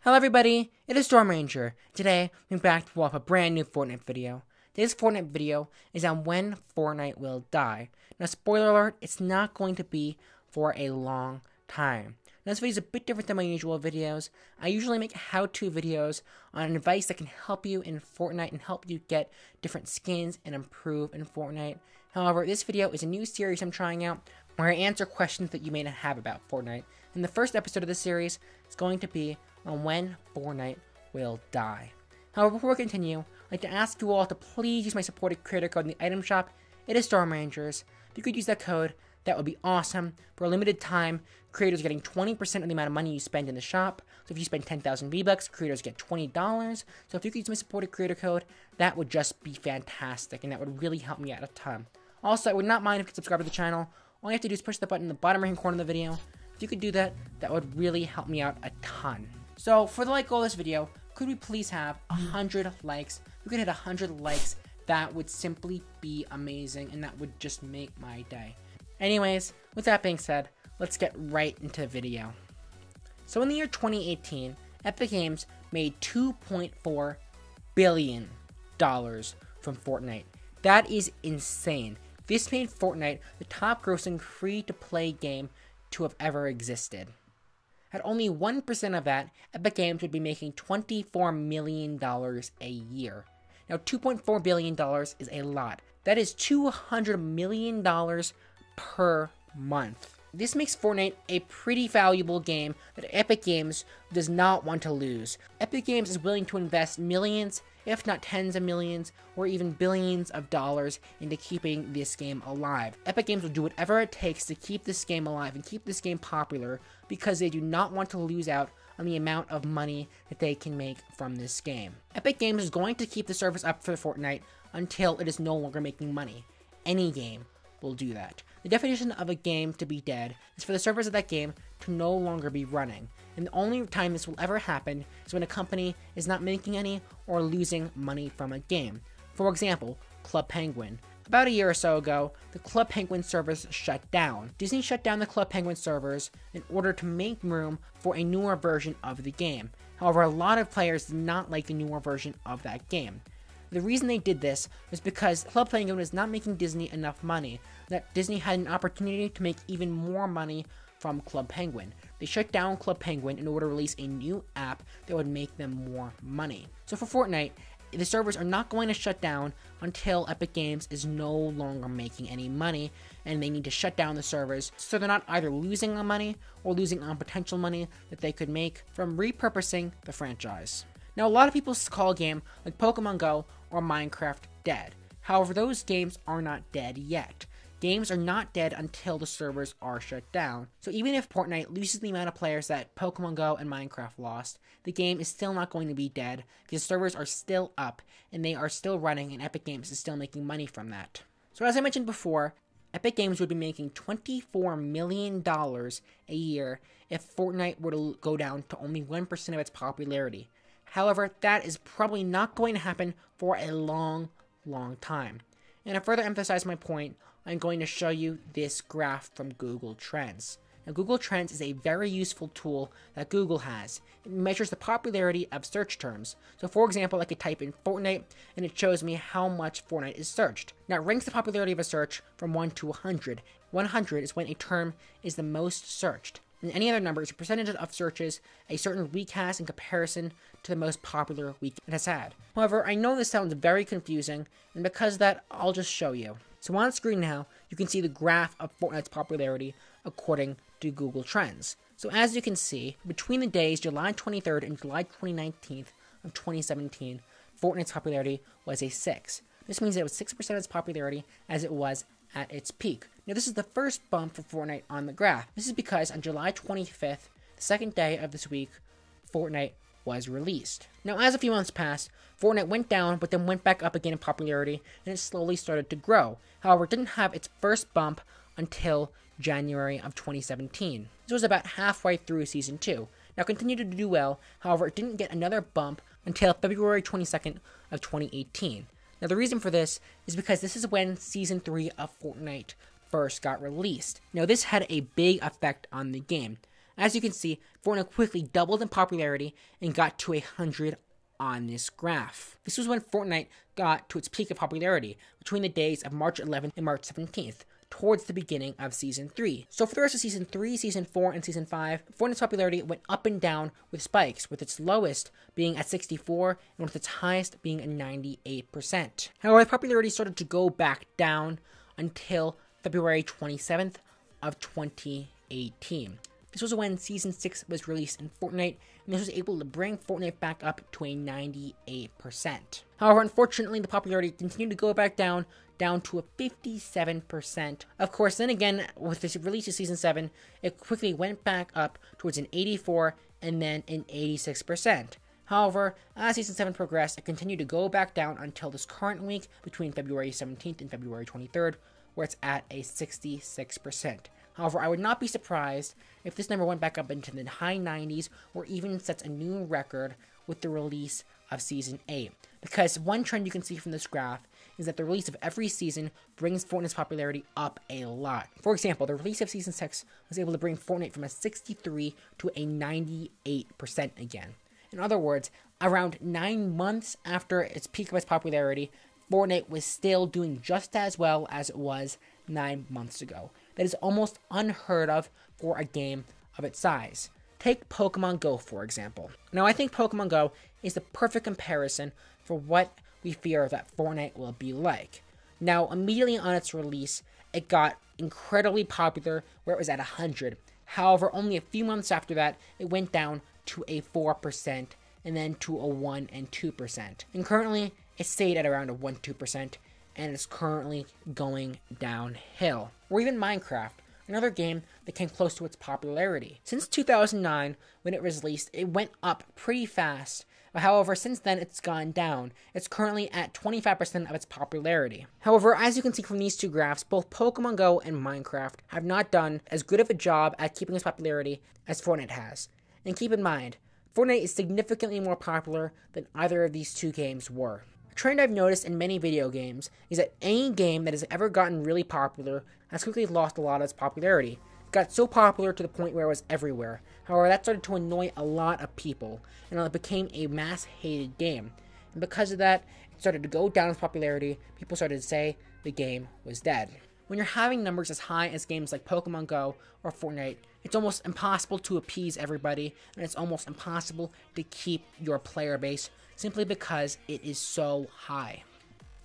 Hello everybody, it is Storm Ranger. Today, I'm back to watch a brand new Fortnite video. Today's Fortnite video is on when Fortnite will die. Now, spoiler alert, it's not going to be for a long time. Now, this video is a bit different than my usual videos. I usually make how-to videos on advice that can help you in Fortnite and help you get different skins and improve in Fortnite. However, this video is a new series I'm trying out where I answer questions that you may not have about Fortnite. And the first episode of this series is going to be on when Fortnite will die. However, before we continue, I'd like to ask you all to please use my supported creator code in the item shop. It is Storm Rangers. If you could use that code, that would be awesome. For a limited time, creators are getting 20% of the amount of money you spend in the shop. So if you spend 10,000 V-Bucks, creators get $20. So if you could use my supported creator code, that would just be fantastic, and that would really help me out a ton. Also, I would not mind if you could subscribe to the channel. All you have to do is push the button in the bottom right-hand corner of the video. If you could do that, that would really help me out a ton. So, for the like goal of this video, could we please have 100 likes? If we could hit 100 likes, that would simply be amazing, and that would just make my day. Anyways, with that being said, let's get right into the video. So, in the year 2018, Epic Games made $2.4 billion from Fortnite. That is insane. This made Fortnite the top grossing free-to-play game to have ever existed. At only 1% of that, Epic Games would be making $24 million a year. Now, $2.4 billion is a lot. That is $200 million per month. This makes Fortnite a pretty valuable game that Epic Games does not want to lose. Epic Games is willing to invest millions, if not tens of millions, or even billions of dollars into keeping this game alive. Epic Games will do whatever it takes to keep this game alive and keep this game popular because they do not want to lose out on the amount of money that they can make from this game. Epic Games is going to keep the service up for Fortnite until it is no longer making money. Any game will do that. The definition of a game to be dead is for the servers of that game to no longer be running. And the only time this will ever happen is when a company is not making any or losing money from a game. For example, Club Penguin. About a year or so ago, the Club Penguin servers shut down. Disney shut down the Club Penguin servers in order to make room for a newer version of the game. However, a lot of players did not like the newer version of that game. The reason they did this was because Club Penguin was not making Disney enough money, that Disney had an opportunity to make even more money from Club Penguin. They shut down Club Penguin in order to release a new app that would make them more money. So for Fortnite, the servers are not going to shut down until Epic Games is no longer making any money, and they need to shut down the servers so they're not either losing on money or losing on potential money that they could make from repurposing the franchise. Now, a lot of people call a game like Pokemon Go or Minecraft dead. However, those games are not dead yet. Games are not dead until the servers are shut down. So even if Fortnite loses the amount of players that Pokemon Go and Minecraft lost, the game is still not going to be dead because servers are still up and they are still running, and Epic Games is still making money from that. So as I mentioned before, Epic Games would be making $24 million a year if Fortnite were to go down to only 1% of its popularity. However, that is probably not going to happen for a long time. And to further emphasize my point, I'm going to show you this graph from Google Trends. Now, Google Trends is a very useful tool that Google has. It measures the popularity of search terms. So for example, I could type in Fortnite and it shows me how much Fortnite is searched. Now, it ranks the popularity of a search from 1 to 100. 100 is when a term is the most searched. And any other number is a percentage of searches a certain week has in comparison to the most popular week it has had. However, I know this sounds very confusing, and because of that, I'll just show you. So on screen now, you can see the graph of Fortnite's popularity according to Google Trends. So as you can see, between the days July 23rd and July 29th of 2017, Fortnite's popularity was a 6. This means it was 6% of its popularity as it was at its peak. Now, this is the first bump for Fortnite on the graph. This is because on July 25th, the second day of this week, Fortnite was released. Now, as a few months passed, Fortnite went down, but then went back up again in popularity, and it slowly started to grow. However, it didn't have its first bump until January of 2017. This was about halfway through Season 2. Now, it continued to do well, however, it didn't get another bump until February 22nd of 2018. Now, the reason for this is because this is when Season 3 of Fortnite first got released. Now, this had a big effect on the game. As you can see, Fortnite quickly doubled in popularity and got to 100 on this graph. This was when Fortnite got to its peak of popularity between the days of March 11th and March 17th, towards the beginning of Season 3. So for the rest of Season 3, Season 4, and Season 5, Fortnite's popularity went up and down with spikes, with its lowest being at 64 and with its highest being at 98%. However, the popularity started to go back down until February 27th of 2018. This was when Season 6 was released in Fortnite, and this was able to bring Fortnite back up to a 98%. However, unfortunately, the popularity continued to go back down to a 57%. Of course, then again, with the release of Season 7, it quickly went back up towards an 84 and then an 86%. However, as Season 7 progressed, it continued to go back down until this current week between February 17th and February 23rd, where it's at a 66%. However, I would not be surprised if this number went back up into the high 90s or even sets a new record with the release of Season 8. Because one trend you can see from this graph is that the release of every season brings Fortnite's popularity up a lot. For example, the release of Season 6 was able to bring Fortnite from a 63 to a 98% again. In other words, around 9 months after its peak of its popularity, Fortnite was still doing just as well as it was 9 months ago. That is almost unheard of for a game of its size. Take Pokemon Go, for example. Now, I think Pokemon Go is the perfect comparison for what we fear that Fortnite will be like. Now, immediately on its release, it got incredibly popular, where it was at 100. However, only a few months after that, it went down to a 4% and then to a 1 and 2%. And currently, it stayed at around a 1-2%, and it's currently going downhill. Or even Minecraft, another game that came close to its popularity. Since 2009, when it was released, it went up pretty fast. However, since then, it's gone down. It's currently at 25% of its popularity. However, as you can see from these two graphs, both Pokemon Go and Minecraft have not done as good of a job at keeping its popularity as Fortnite has. And keep in mind, Fortnite is significantly more popular than either of these two games were. A trend I've noticed in many video games is that any game that has ever gotten really popular has quickly lost a lot of its popularity. It got so popular to the point where it was everywhere. However, that started to annoy a lot of people, and it became a mass-hated game. And because of that, it started to go down in popularity. People started to say the game was dead. When you're having numbers as high as games like Pokemon Go or Fortnite, it's almost impossible to appease everybody, and it's almost impossible to keep your player base simply because it is so high.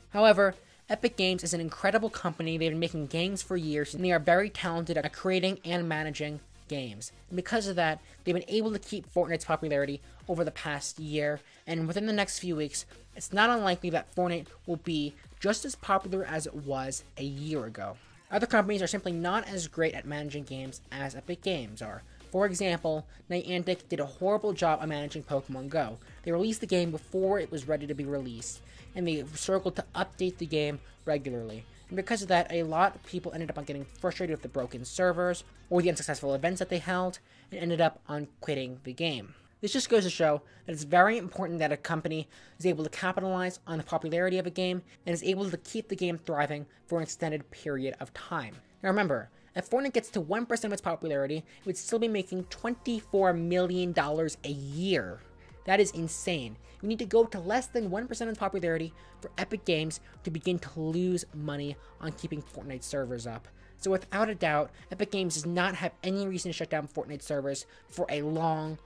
However, Epic Games is an incredible company. They've been making games for years, and they are very talented at creating and managing games. And because of that, they've been able to keep Fortnite's popularity over the past year, and within the next few weeks, it's not unlikely that Fortnite will be just as popular as it was a year ago. Other companies are simply not as great at managing games as Epic Games are. For example, Niantic did a horrible job of managing Pokemon Go. They released the game before it was ready to be released, and they struggled to update the game regularly. And because of that, a lot of people ended up on getting frustrated with the broken servers or the unsuccessful events that they held, and ended up on quitting the game. This just goes to show that it's very important that a company is able to capitalize on the popularity of a game and is able to keep the game thriving for an extended period of time. Now remember, if Fortnite gets to 1% of its popularity, it would still be making $24 million a year. That is insane. We need to go to less than 1% of its popularity for Epic Games to begin to lose money on keeping Fortnite servers up. So without a doubt, Epic Games does not have any reason to shut down Fortnite servers for a long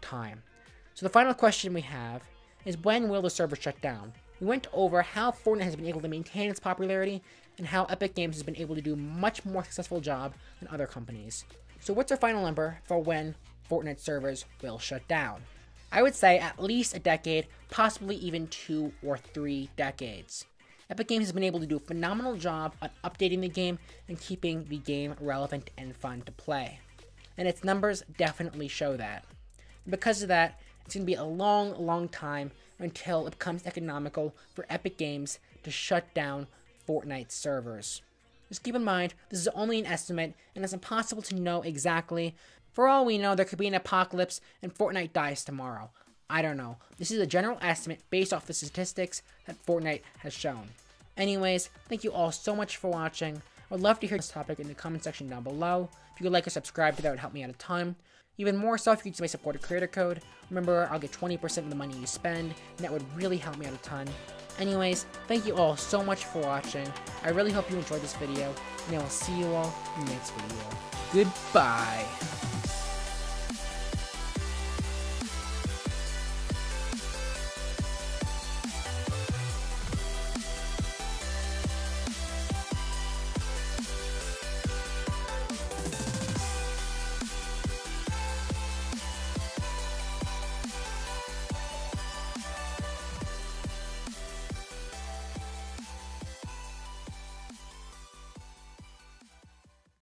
time. So the final question we have is, when will the server shut down? We went over how Fortnite has been able to maintain its popularity and how Epic Games has been able to do a much more successful job than other companies. So what's our final number for when Fortnite servers will shut down? I would say at least a decade, possibly even 2 or 3 decades. Epic Games has been able to do a phenomenal job on updating the game and keeping the game relevant and fun to play. And its numbers definitely show that. Because of that, it's going to be a long time until it becomes economical for Epic Games to shut down Fortnite servers. Just keep in mind, this is only an estimate, and it's impossible to know exactly. For all we know, there could be an apocalypse and Fortnite dies tomorrow. I don't know. This is a general estimate based off the statistics that Fortnite has shown. Anyways, thank you all so much for watching. I would love to hear this topic in the comment section down below. If you would like to subscribe to that, would help me out a ton. Even more stuff, you can use my supporter creator code. Remember, I'll get 20% of the money you spend, and that would really help me out a ton. Anyways, thank you all so much for watching. I really hope you enjoyed this video, and I will see you all in the next video. Goodbye!